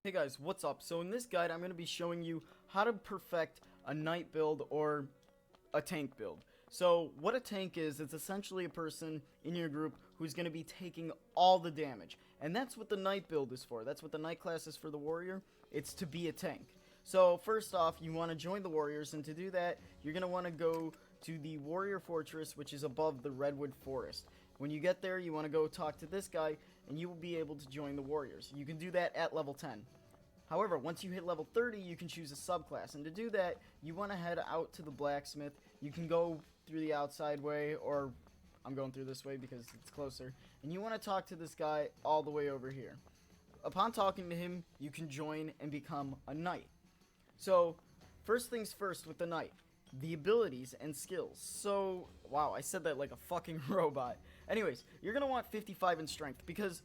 Hey guys, what's up? So in this guide, I'm going to be showing you how to perfect a knight build or a tank build. So what a tank is, it's essentially a person in your group who's going to be taking all the damage. And that's what the knight build is for. That's what the knight class is for the warrior. It's to be a tank. So first off, you want to join the warriors, and to do that, you're going to want to go to the warrior fortress, which is above the redwood forest. When you get there, you want to go talk to this guy, and you will be able to join the warriors. You can do that at level 10. However, once you hit level 30, you can choose a subclass, and to do that, you want to head out to the blacksmith. You can go through the outside way, or I'm going through this way because it's closer, and you want to talk to this guy all the way over here. Upon talking to him, you can join and become a knight. So, first things first with the knight, the abilities and skills. So, wow, I said that like a fucking robot. Anyways, you're going to want 55 in strength, because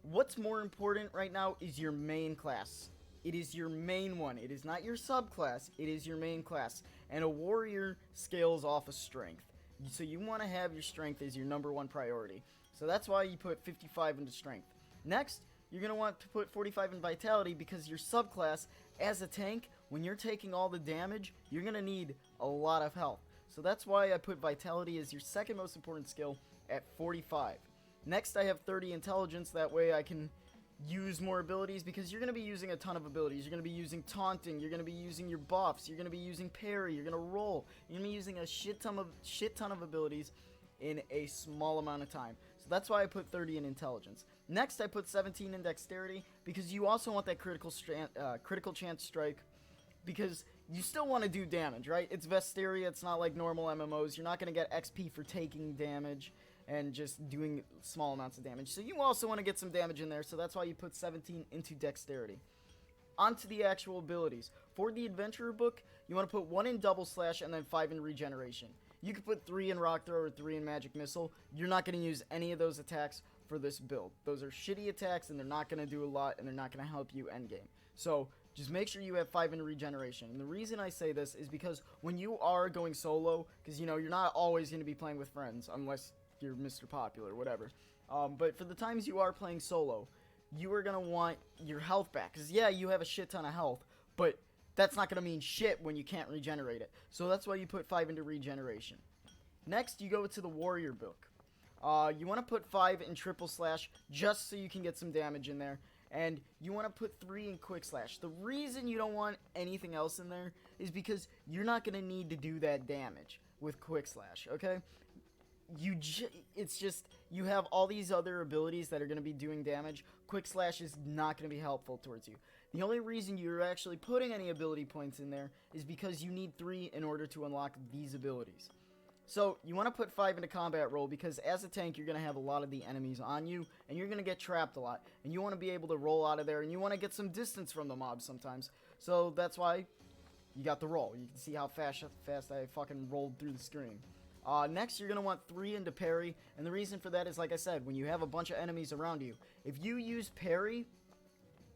what's more important right now is your main class. It is your main one. It is not your subclass. It is your main class. And a warrior scales off of strength. So you want to have your strength as your number one priority. So that's why you put 55 into strength. Next, you're going to want to put 45 in vitality, because your subclass, as a tank, when you're taking all the damage, you're going to need a lot of health. So that's why I put vitality as your second most important skill at 45. Next, I have 30 intelligence. That way I can use more abilities, because you're going to be using a ton of abilities. You're going to be using taunting, you're going to be using your buffs, you're going to be using parry, you're going to roll, you're going to be using a shit ton of abilities in a small amount of time. So that's why I put 30 in intelligence. Next, I put 17 in dexterity, because you also want that critical chance strike, because you still want to do damage, right? It's Vesteria, it's not like normal MMOs. You're not going to get XP for taking damage and just doing small amounts of damage. So you also want to get some damage in there, so that's why you put 17 into dexterity. Onto the actual abilities. For the adventurer book, you want to put 1 in double slash and then 5 in regeneration. You could put 3 in rock throw or 3 in magic missile. You're not going to use any of those attacks for this build. Those are shitty attacks, and they're not going to do a lot, and they're not going to help you endgame. So just make sure you have 5 in regeneration. And the reason I say this is because when you are going solo, because you know you're not always going to be playing with friends unless you're Mr. Popular, whatever. But for the times you are playing solo, you are going to want your health back. Because yeah, you have a shit ton of health, but that's not going to mean shit when you can't regenerate it. So that's why you put 5 into regeneration. Next, you go to the warrior book. You want to put 5 in triple slash just so you can get some damage in there. And you want to put 3 in quick slash. The reason you don't want anything else in there is because you're not going to need to do that damage with quick slash, okay? It's just, you have all these other abilities that are going to be doing damage. Quick slash is not going to be helpful towards you. The only reason you're actually putting any ability points in there is because you need 3 in order to unlock these abilities. So you want to put 5 into combat roll, because as a tank you're going to have a lot of the enemies on you, and you're going to get trapped a lot, and you want to be able to roll out of there, and you want to get some distance from the mobs sometimes. So that's why you got the roll. You can see how fast I fucking rolled through the screen. Next, you're going to want 3 into parry, and the reason for that is, like I said, when you have a bunch of enemies around you, if you use parry,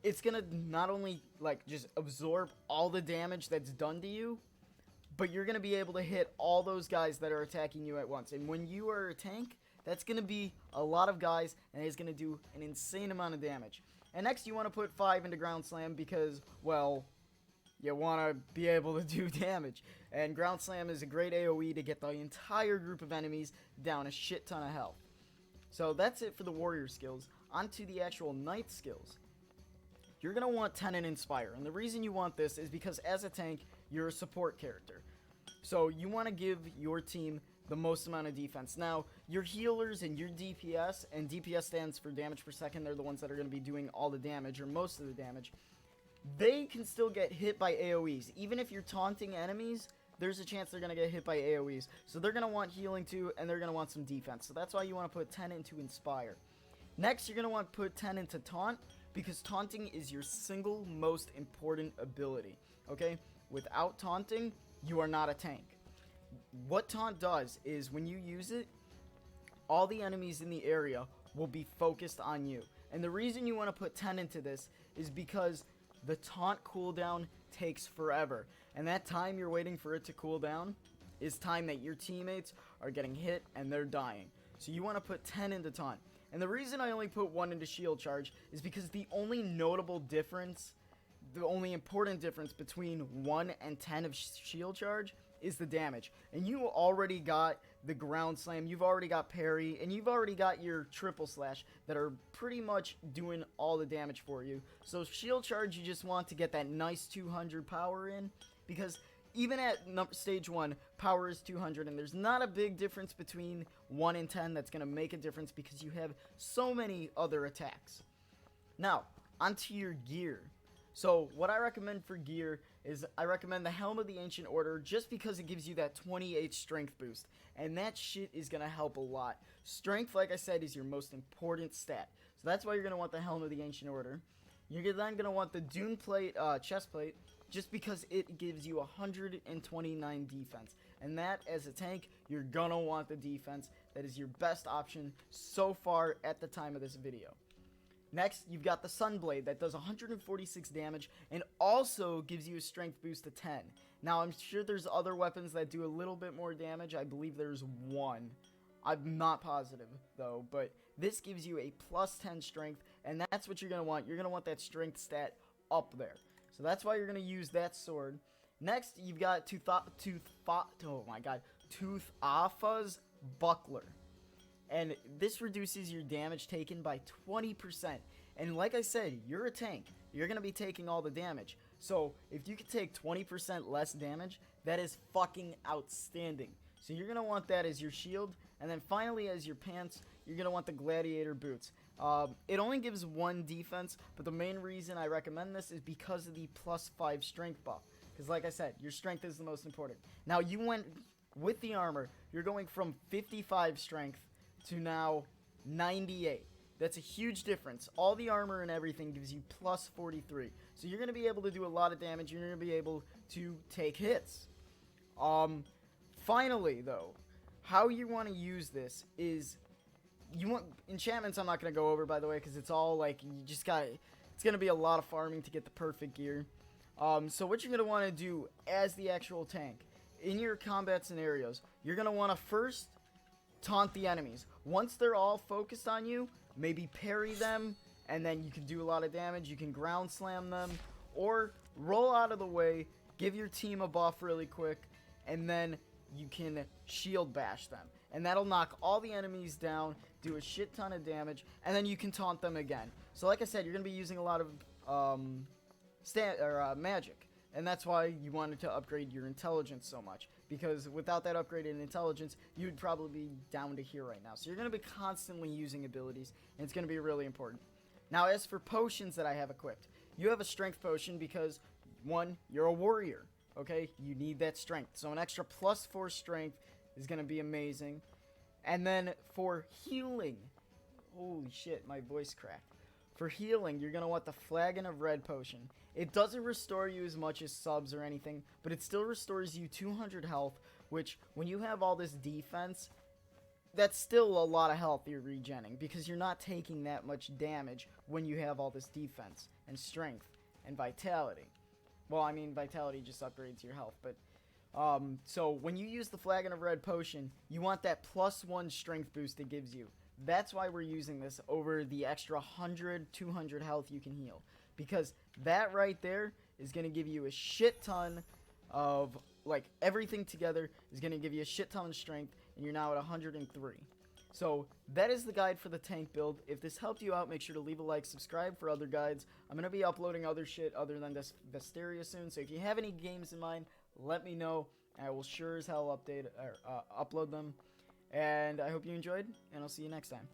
it's going to not only, like, just absorb all the damage that's done to you, but you're going to be able to hit all those guys that are attacking you at once. And when you are a tank, that's going to be a lot of guys, and it's going to do an insane amount of damage. And next, you want to put 5 into ground slam, because, well, you want to be able to do damage. And ground slam is a great AoE to get the entire group of enemies down a shit ton of health. So that's it for the warrior skills. Onto the actual knight skills. You're going to want 10 in inspire. And the reason you want this is because as a tank, you're a support character. So you want to give your team the most amount of defense. Now, your healers and your DPS, and DPS stands for damage per second, they're the ones that are going to be doing all the damage, or most of the damage. They can still get hit by AoEs. Even if you're taunting enemies, there's a chance they're going to get hit by AoEs. So they're going to want healing too, and they're going to want some defense. So that's why you want to put 10 into inspire. Next, you're going to want to put 10 into taunt, because taunting is your single most important ability. Okay? Without taunting, you are not a tank. What taunt does is when you use it, all the enemies in the area will be focused on you. And the reason you want to put 10 into this is because the taunt cooldown takes forever. And that time you're waiting for it to cool down is time that your teammates are getting hit and they're dying. So you want to put 10 into taunt. And the reason I only put 1 into shield charge is because the only notable difference the only important difference between 1 and 10 of shield charge is the damage. And you already got the ground slam, you've already got parry, and you've already got your triple slash that are pretty much doing all the damage for you. So shield charge, you just want to get that nice 200 power in, because even at stage 1, power is 200, and there's not a big difference between 1 and 10 that's going to make a difference because you have so many other attacks. Now, onto your gear. So, what I recommend for gear is I recommend the Helm of the Ancient Order just because it gives you that 28 strength boost, and that shit is going to help a lot. Strength, like I said, is your most important stat. So that's why you're going to want the Helm of the Ancient Order. You're then going to want the Dune Plate, chest plate, just because it gives you 129 defense. And that, as a tank, you're going to want the defense. That is your best option so far at the time of this video. Next, you've got the Sunblade that does 146 damage and also gives you a strength boost to 10. Now, I'm sure there's other weapons that do a little bit more damage. I believe there's one. I'm not positive, though, but this gives you a plus 10 strength, and that's what you're going to want. You're going to want that strength stat up there. So that's why you're going to use that sword. Next, you've got Tuatha's Buckler. And this reduces your damage taken by 20%. And like I said, you're a tank. You're going to be taking all the damage. So if you can take 20% less damage, that is fucking outstanding. So you're going to want that as your shield. And then finally, as your pants, you're going to want the Gladiator boots. It only gives 1 defense, but the main reason I recommend this is because of the plus 5 strength buff. Because like I said, your strength is the most important. Now, you went with the armor, you're going from 55 strength to now 98. That's a huge difference. All the armor and everything gives you plus 43. So you're going to be able to do a lot of damage. You're going to be able to take hits. Finally, though, how you want to use this is, you want enchantments. I'm not going to go over, by the way, because it's all like, you just got, it's going to be a lot of farming to get the perfect gear. So what you're going to want to do as the actual tank in your combat scenarios, you're going to want to first taunt the enemies. Once they're all focused on you, maybe parry them, and then you can do a lot of damage. You can ground slam them, or roll out of the way, give your team a buff really quick, and then you can shield bash them. And that'll knock all the enemies down, do a shit ton of damage, and then you can taunt them again. So like I said, you're going to be using a lot of magic. And that's why you wanted to upgrade your intelligence so much. Because without that upgrade in intelligence, you'd probably be down to here right now. So you're going to be constantly using abilities, and it's going to be really important. Now, as for potions that I have equipped, you have a strength potion because, 1, you're a warrior, okay? You need that strength. So an extra plus 4 strength is going to be amazing. And then for healing, holy shit, my voice cracked. For healing, you're going to want the Flagon of Red potion. It doesn't restore you as much as subs or anything, but it still restores you 200 health, which, when you have all this defense, that's still a lot of health you're regenning, because you're not taking that much damage when you have all this defense, and strength, and vitality. Well, I mean, vitality just upgrades your health, but, so when you use the Flagon of Red potion, you want that plus 1 strength boost it gives you. That's why we're using this over the extra 100, 200 health you can heal. Because that right there is going to give you a shit ton of, like, everything together is going to give you a shit ton of strength, and you're now at 103. So, that is the guide for the tank build. If this helped you out, make sure to leave a like, subscribe for other guides. I'm going to be uploading other shit other than this Vesteria soon, so if you have any games in mind, let me know. I will sure as hell upload them. And I hope you enjoyed, and I'll see you next time.